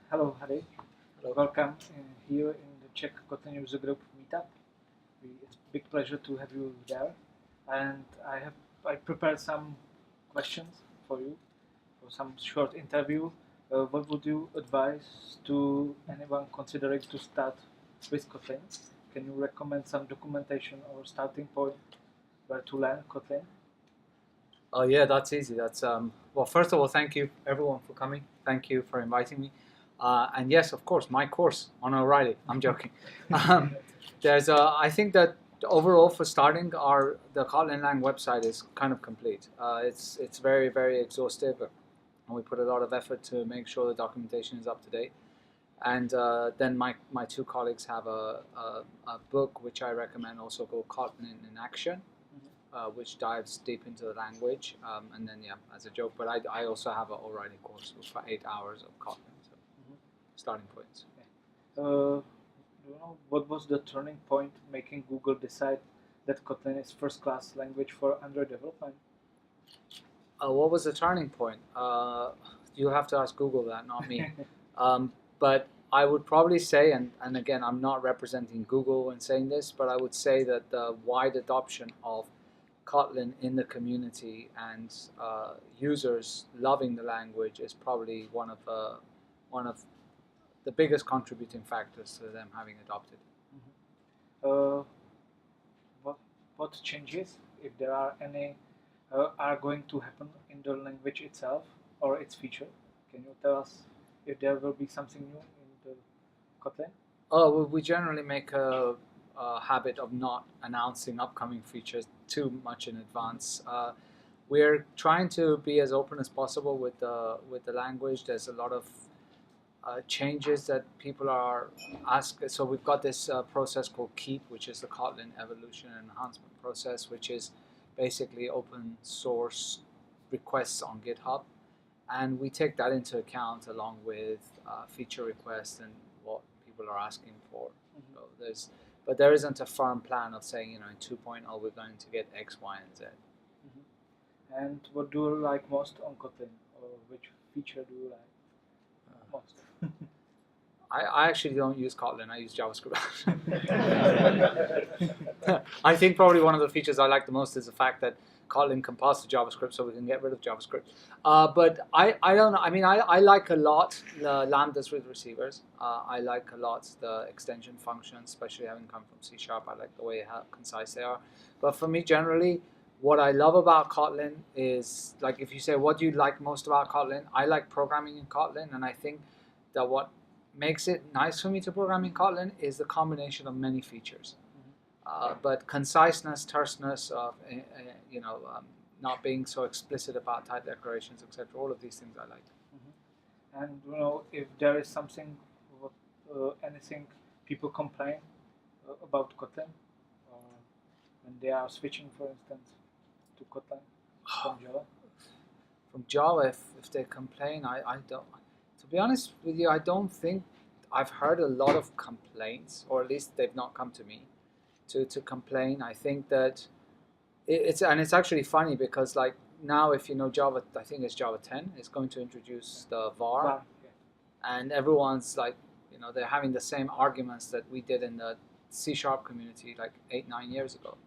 Hello, Hadi. Hello. Welcome here in the Czech Kotlin User Group meetup. It's a big pleasure to have you there, and I prepared some questions for you for some short interview. What would you advise to anyone considering to start with Kotlin? Can you recommend some documentation or starting point where to learn Kotlin? Oh yeah, that's easy. That's well. First of all, thank you everyone for coming. Thank you for inviting me. And yes, of course, my course on O'Reilly. I'm joking. I think that overall for starting, the Kotlin Lang website is kind of complete. It's very very exhaustive, and we put a lot of effort to make sure the documentation is up to date. And then my two colleagues have a book which I recommend, also called Kotlin in Action. Which dives deep into the language, and then as a joke. But I also have an O'Reilly course for 8 hours of Kotlin, so starting points. Do you know what was the turning point making Google decide that Kotlin is first-class language for Android development? What was the turning point? You have to ask Google that, not me. But I would probably say, and again, I'm not representing Google when saying this, but I would say that the wide adoption of Kotlin in the community and users loving the language is probably one of the biggest contributing factors to them having adopted. What changes, if there are any, are going to happen in the language itself or its feature? Can you tell us if there will be something new in the Kotlin? Oh, we generally make a habit of not announcing upcoming features too much in advance. We're trying to be as open as possible with the language. There's a lot of changes that people are asking. So we've got this process called Keep, which is the Kotlin evolution and enhancement process, which is basically open source requests on GitHub, and we take that into account along with feature requests and what people are asking for. So but there isn't a firm plan of saying, in 2.0 we're going to get X, Y, and Z. And what do you like most on Kotlin, or which feature do you like most? I actually don't use Kotlin, I use JavaScript. I think probably one of the features I like the most is the fact that Kotlin compiles to JavaScript, so we can get rid of JavaScript. But I don't know. I mean, I like a lot the lambdas with receivers. I like a lot the extension functions, especially having come from C#. I like the way how concise they are. But for me, generally, what I love about Kotlin is, like, if you say, what do you like most about Kotlin? I like programming in Kotlin, and I think that what makes it nice for me to program in Kotlin is the combination of many features. But conciseness, terseness, not being so explicit about type declarations, etc. All of these things I like. And if there is something, anything people complain about Kotlin, when they are switching, for instance, to Kotlin from Java. From Java, if they complain, I don't. To be honest with you, I don't think I've heard a lot of complaints, or at least they've not come to me to complain. I think that it's actually funny because, like, now if you know Java, I think it's Java 10 is going to introduce the var, and everyone's like, they're having the same arguments that we did in the C# community like 8-9 years ago,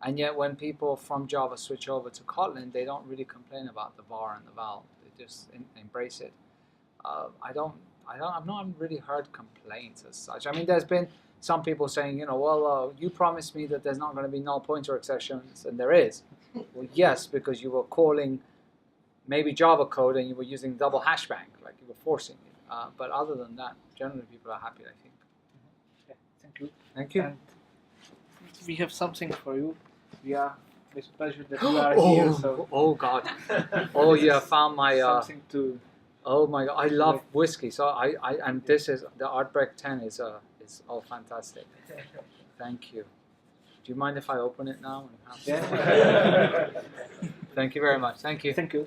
and yet when people from Java switch over to Kotlin, they don't really complain about the var and the val. They just embrace it. I've not really heard complaints as such. I mean, there's been some people saying, well, you promised me that there's not going to be null pointer exceptions, and there is. Well, yes, because you were calling maybe Java code and you were using double hashbang, like you were forcing it. But other than that, generally people are happy, I think. Yeah, thank you. Thank you. And we have something for you. It's a pleasure that you are here. So. Oh God! Oh, you have found my something to. Oh my God! I love whiskey. So and this is the Artbreak 10 is all fantastic. Thank you. Do you mind if I open it now? Yeah. Thank you very much. Thank you. Thank you.